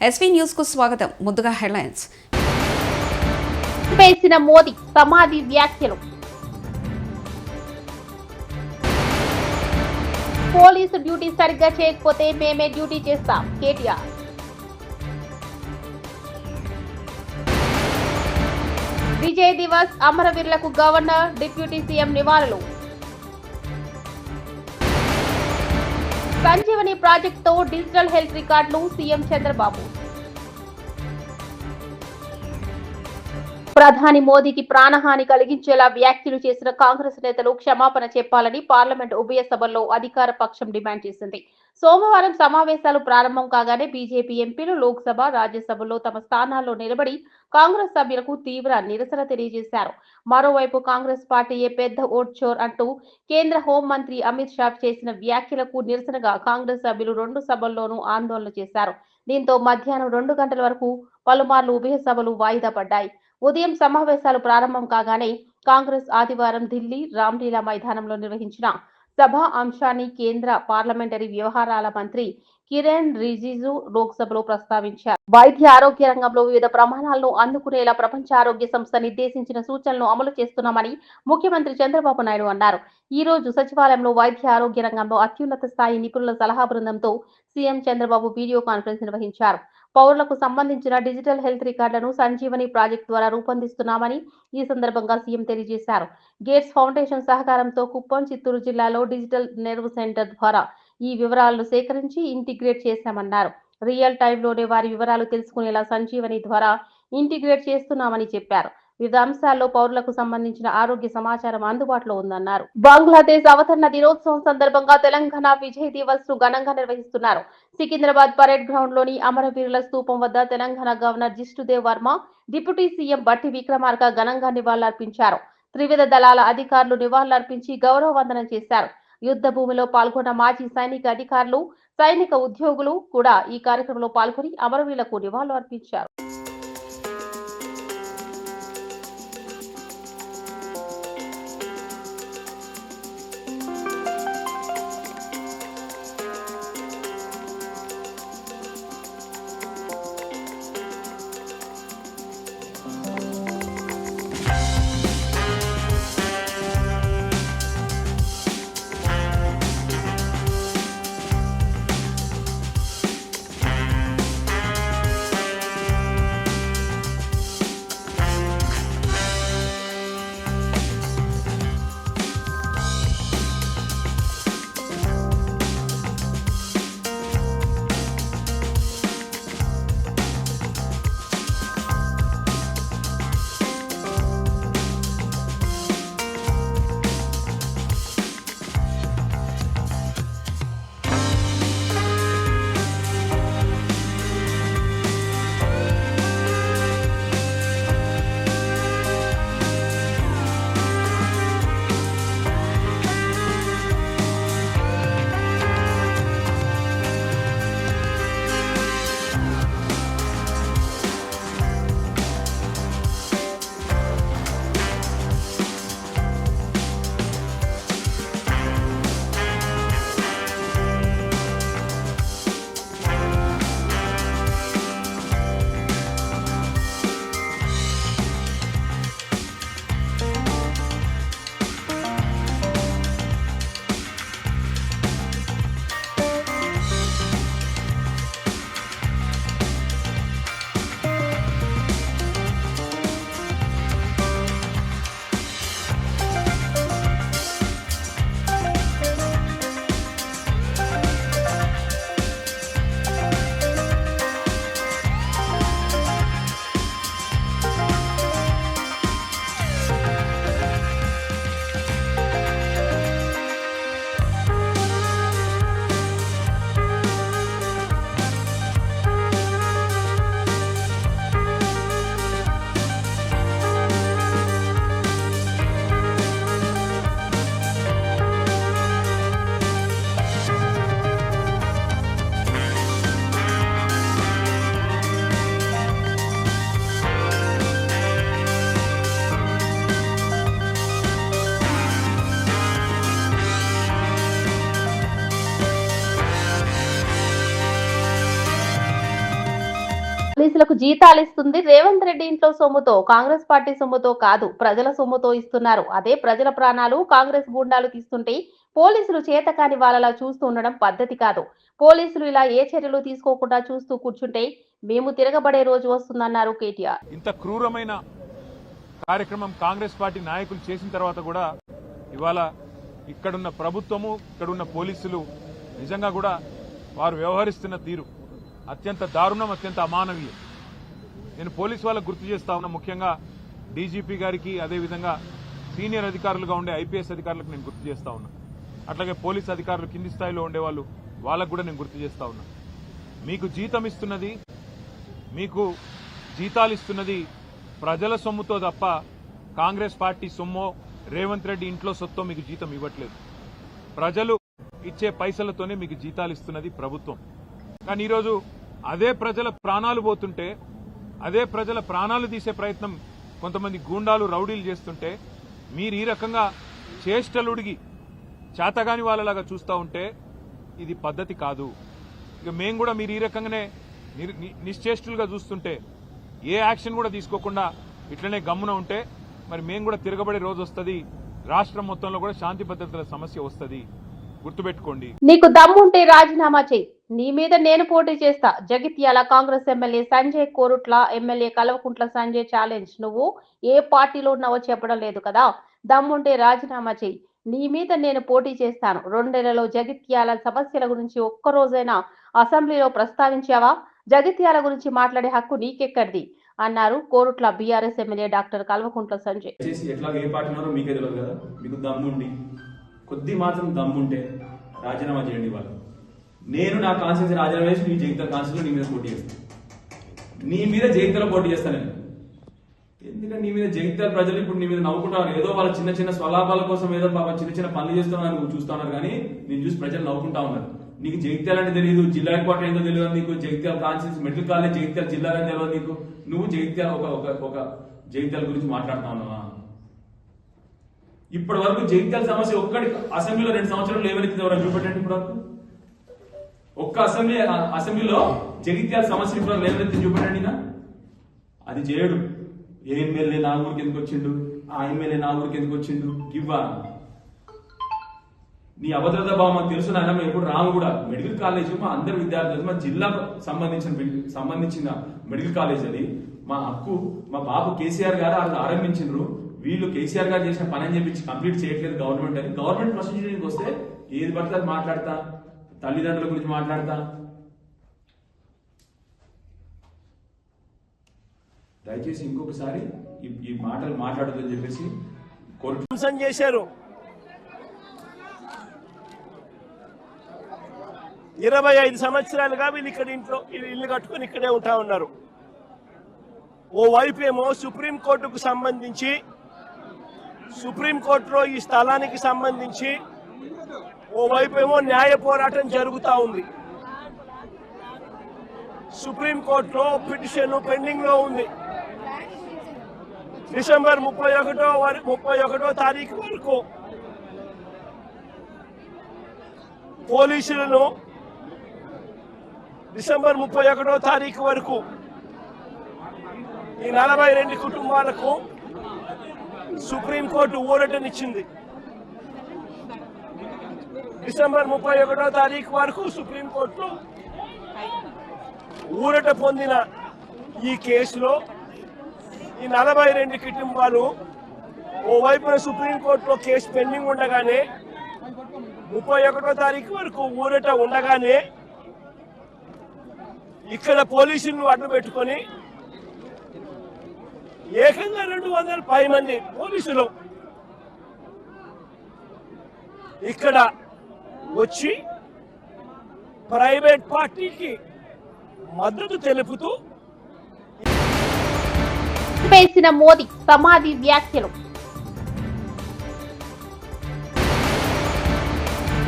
SV news కు స్వాగతం. ముందుగా హెడ్లైన్స్. పేసిన మోదీ సమాధి వ్యాఖ్యలు. పోలీసు డ్యూటీ సరిగ్గా చేయకపోతే మేమే డ్యూటీ చేస్తాం కేటీఆర్. విజయ్ దివస్ అమరవీరులకు గవర్నర్, డిప్యూటీ సీఎం నివాళులు. సంజీవని ప్రాజెక్టుతో డిజిటల్ హెల్త్ రికార్డులు సీఎం చంద్రబాబు. ప్రధాని మోదీకి ప్రాణహాని కలిగించేలా వ్యాఖ్యలు చేసిన కాంగ్రెస్ నేతలు క్షమాపణ చెప్పాలని పార్లమెంట్ ఉభయ సభల్లో అధికార పక్షం డిమాండ్ చేసింది. సోమవారం సమావేశాలు ప్రారంభం కాగానే బీజేపీ ఎంపీలు లోక్సభ, రాజ్యసభలో తమ స్థానాల్లో నిలబడి కాంగ్రెస్ సభ్యులకు తీవ్ర నిరసన తెలియజేశారు. మరోవైపు కాంగ్రెస్ పార్టీయే పెద్ద ఓట్ చోర్ అంటూ కేంద్ర హోంమంత్రి అమిత్ షా చేసిన వ్యాఖ్యలకు నిరసనగా కాంగ్రెస్ సభ్యులు రెండు సభల్లోనూ ఆందోళన చేశారు. దీంతో మధ్యాహ్నం 2 గంటల వరకు పలుమార్లు ఉభయ సభలు వాయిదా పడ్డాయి. ఉదయం సమావేశాలు ప్రారంభం కాగానే కాంగ్రెస్ ఆదివారం ఢిల్లీ రామ్లీలా మైదానంలో నిర్వహించిన సభ అంశాన్ని కేంద్ర పార్లమెంటరీ వ్యవహారాల మంత్రి కిరణ్ రిజిజు లోక్సభలో ప్రస్తావించారు. వైద్య ఆరోగ్య రంగంలో వివిధ ప్రమాణాలను అందుకునేలా ప్రపంచ ఆరోగ్య సంస్థ నిర్దేశించిన సూచనలను అమలు చేస్తున్నామని ముఖ్యమంత్రి చంద్రబాబు నాయుడు అన్నారు. ఈ రోజు సచివాలయంలో వైద్య ఆరోగ్య రంగంలో అత్యున్నత స్థాయి నిపుణుల సలహా బృందంతో సీఎం చంద్రబాబు వీడియో కాన్ఫరెన్స్ నిర్వహించారు. పౌరులకు సంబంధించిన డిజిటల్ హెల్త్ రికార్డులను సంజీవని ప్రాజెక్టు ద్వారా రూపొందిస్తున్నామని ఈ సందర్భంగా సీఎం తెలియజేశారు. గేట్స్ ఫౌండేషన్ సహకారంతో కుప్పం, చిత్తూరు జిల్లాలో డిజిటల్ నెర్వ్ సెంటర్ ద్వారా ఈ వివరాలను సేకరించి ఇంటిగ్రేట్ చేశామన్నారు. రియల్ టైంలోనే వారి వివరాలు తెలుసుకునేలా సంజీవని ద్వారా ఇంటిగ్రేట్ చేస్తున్నామని చెప్పారు. వివిధ అంశాల్లో పౌరులకు సంబంధించిన ఆరోగ్య సమాచారం అందుబాటులో ఉందన్నారు. బంగ్లాదేశ్ అవతరణ దినోత్సవం సందర్భంగా తెలంగాణ విజయ్ దివస్ ను ఘనంగా నిర్వహిస్తున్నారు. సికింద్రాబాద్ పరేడ్ గ్రౌండ్ లోని అమరవీరుల స్తూపం వద్ద Telangana governor Jishnu Dev Varma, deputy CM బట్టి విక్రమార్క ఘనంగా నివాళులర్పించారు. త్రివిధ దళాల అధికారులు నివాళులర్పించి గౌరవ వందనం చేశారు. యుద్ధ భూమిలో పాల్గొన్న మాజీ సైనిక అధికారులు, సైనిక ఉద్యోగులు కూడా ఈ కార్యక్రమంలో పాల్గొని అమరవీరులకు నివాళులు అర్పించారు. పోలీసులకు జీతాలు ఇస్తుంది రేవంత్ రెడ్డి ఇంట్లో సొమ్ముతో, కాంగ్రెస్ పార్టీ సొమ్ముతో కాదు, ప్రజల సొమ్ముతో ఇస్తున్నారు. అదే ప్రజల ప్రాణాలు కాంగ్రెస్ గుండాలు తీస్తుంటే పోలీసులు చేతకాని వాళ్ళలా చూస్తూ ఉండడం పద్ధతి కాదు. పోలీసులు ఇలా ఏ చర్యలు తీసుకోకుండా చూస్తూ కూర్చుంటే మేము తిరగబడే రోజు వస్తుందన్నారు కేటీఆర్. ఇంత క్రూరమైన కార్యక్రమం కాంగ్రెస్ పార్టీ నాయకులు చేసిన తర్వాత కూడా ఇవాళ ఇక్కడున్న ప్రభుత్వము, ఇక్కడున్న పోలీసులు నిజంగా కూడా వారు వ్యవహరిస్తున్న తీరు అత్యంత దారుణం, అత్యంత అమానవీయం. నేను పోలీసు వాళ్ళకు గుర్తు చేస్తా ఉన్నా, ముఖ్యంగా డీజీపీ గారికి, అదేవిధంగా సీనియర్ అధికారులుగా ఉండే ఐపీఎస్ అధికారులకు నేను గుర్తు చేస్తా ఉన్నా. అట్లాగే పోలీసు అధికారులు కింది స్థాయిలో ఉండేవాళ్ళు వాళ్ళకు కూడా నేను గుర్తు చేస్తా ఉన్నా. మీకు జీతం ఇస్తున్నది, మీకు జీతాలు ఇస్తున్నది ప్రజల సొమ్ముతో తప్ప కాంగ్రెస్ పార్టీ సొమ్మో, రేవంత్ రెడ్డి ఇంట్లో సొత్తో మీకు జీతం ఇవ్వట్లేదు. ప్రజలు ఇచ్చే పైసలతోనే మీకు జీతాలు ఇస్తున్నది ప్రభుత్వం. కానీ ఈరోజు అదే ప్రజల ప్రాణాలు పోతుంటే, అదే ప్రజల ప్రాణాలు తీసే ప్రయత్నం కొంతమంది గూండాలు, రౌడీలు చేస్తుంటే మీరు ఈ రకంగా చేష్టలుడిగి చేతగాని వాళ్ళలాగా చూస్తూ ఉంటే ఇది పద్ధతి కాదు. ఇక మేము కూడా మీరు ఈ రకంగానే నిశ్చేష్టులుగా చూస్తుంటే, ఏ యాక్షన్ కూడా తీసుకోకుండా ఇట్లనే గమ్మున ఉంటే మరి మేము కూడా తిరగబడే రోజు వస్తుంది. రాష్ట్రం మొత్తంలో కూడా శాంతి భద్రతల సమస్య వస్తుంది. గుర్తుపెట్టుకోండి. నీకు దమ్ముంటే రాజీనామా చేయి, నీ మీద నేను పోటీ చేస్తా. Jagtial Congress MLA Sanjay Korutla, MLA Kalvakuntla Sanjay challenge. నువ్వు ఏ పార్టీలో ఉన్నావో చెప్పడం లేదు కదా, దమ్ముంటే రాజీనామా చేయి, నీ మీద నేను పోటీ చేస్తాను. 2 నెలల్లో జగిత్యాల సమస్యల గురించి ఒక్కరోజైనా అసెంబ్లీలో ప్రస్తావించావా? జగిత్యాల గురించి మాట్లాడే హక్కు నీకెక్కడిది అన్నారు Korutla BRS MLA doctor Kalvakuntla Sanjay. ఏ పార్టీ ఉన్నారో మీకే తెలియదు కదా, మీకు దమ్ముండి కొద్ది మాత్రం దమ్ముంటే రాజీనామా చేయండి. వాళ్ళు నేను నా కాన్స్టిట్యూన్సీ రాజీనామా చేసి నీ జగిత్యాల కాన్స్టిట్యూన్సీ నీ మీద పోటీ చేస్తాను. నీ మీద జగిత్యాల పోటీ చేస్తాను నేను. ఎందుకంటే నీ మీద జగిత్యాల ప్రజలు ఇప్పుడు నీ మీద నవ్వుకుంటారు. ఏదో వాళ్ళ చిన్న చిన్న స్వలాభాల కోసం ఏదో చిన్న చిన్న పనులు చేస్తున్నాను నువ్వు చూస్తా ఉన్నారు, కానీ నేను చూసి ప్రజలు నవ్వుకుంటా ఉన్నారు. నీకు జగిత్యాల అంటే తెలియదు, జిల్లా హెడ్ క్వార్టర్ ఏందో తెలియదు నీకు, Jagtial constituency medical college Jagtial జిల్లా అని తెలియదు నీకు. నువ్వు జగిత్యాల ఒక జగిత్యాల గురించి మాట్లాడుతా ఉన్నావా? ఇప్పటి వరకు జగిత్యాల సమస్య ఒక్కడి అసెంబ్లీలో 2 సంవత్సరాలు లేవనెత్తింది ఎవరైనా చూపెట్టండి. ఇప్పటి వరకు ఒక్క అసెంబ్లీలో జగిత్యాల సమస్య ఇప్పుడు లేవనెత్తి చూపెట్టండి. అది చేయడు. ఏ ఎమ్మెల్యే నా ఊరికి ఎందుకు వచ్చిండు, ఆ ఎమ్మెల్యే నా ఊరికి ఎందుకు వచ్చిండు, ఇవ్వా నీ అభద్రత భావం మాకు తెలుసు నాయన. మేము ఎప్పుడు రాము కూడా. మెడికల్ కాలేజ్ మా అందరి విద్యార్థులు, మా జిల్లాకు సంబంధించిన మెడికల్ కాలేజ్ అది మా హక్కు. మా బాబు కేసీఆర్ గారు వాళ్ళు ఆరంభించారు. వీళ్ళు కేసీఆర్ గారు చేసిన పని అని చెప్పి కంప్లీట్ చేయట్లేదు గవర్నమెంట్ అని. గవర్నమెంట్ ప్రొసీజర్కి వస్తే ఏది పడితే అది మాట్లాడతా, తల్లిదండ్రుల గురించి మాట్లాడతా. దయచేసి ఇంకొకసారి ఈ మాటలు మాట్లాడదని చెప్పేసి కోరుతున్నాను. చేశారు 25 సంవత్సరాలుగా వీళ్ళు ఇక్కడ ఇంట్లో ఇల్లు కట్టుకుని ఇక్కడే ఉంటా ఉన్నారు. ఓ వైపేమో సుప్రీంకోర్టుకు సంబంధించి, సుప్రీంకోర్టులో ఈ స్థలానికి సంబంధించి ఓవైపేమో న్యాయ పోరాటం జరుగుతూ ఉంది. సుప్రీంకోర్టులో పిటిషన్ పెండింగ్ లో ఉంది. డిసెంబర్ 31వ తారీఖు వరకు పోలీసులను, డిసెంబర్ 31వ తారీఖు వరకు ఈ 42 కుటుంబాలకు సుప్రీంకోర్టు ఊరటనిచ్చింది. డిసెంబర్ 31వ తారీఖు వరకు సుప్రీంకోర్టు ఊరట పొందిన ఈ కేసులో ఈ 42 కుటుంబాలు ఓవైపున సుప్రీంకోర్టులో కేసు పెండింగ్ ఉండగానే 31వ తారీఖు వరకు ఊరట ఉండగానే ఇక్కడ పోలీసులను అడ్డు పెట్టుకొని ఏకంగా 200 మంది పోలీసులు ఇక్కడ వచ్చి ప్రైవేట్ పార్టీకి మద్దతు తెలుపుతూ వేసిన మోదీ సమాధి వ్యాఖ్యలు.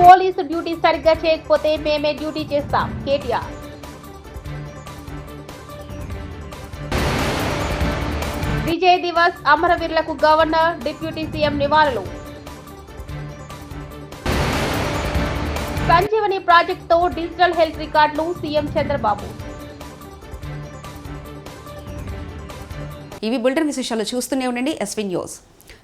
పోలీసు డ్యూటీ సరిగ్గా చేయకపోతే మేమే డ్యూటీ చేస్తాం కేటీఆర్. విజయ్ దివస్ అమరవీరులకు గవర్నర్, డిప్యూటీ సీఎం నివాళులు. సంజీవని ప్రాజెక్టుతో డిజిటల్ హెల్త్ రికార్డులు సీఎం చంద్రబాబు. ఇవి బులెటిన్ విశేషాలు చూస్తూనే ఉండండి ఎస్వీ న్యూస్.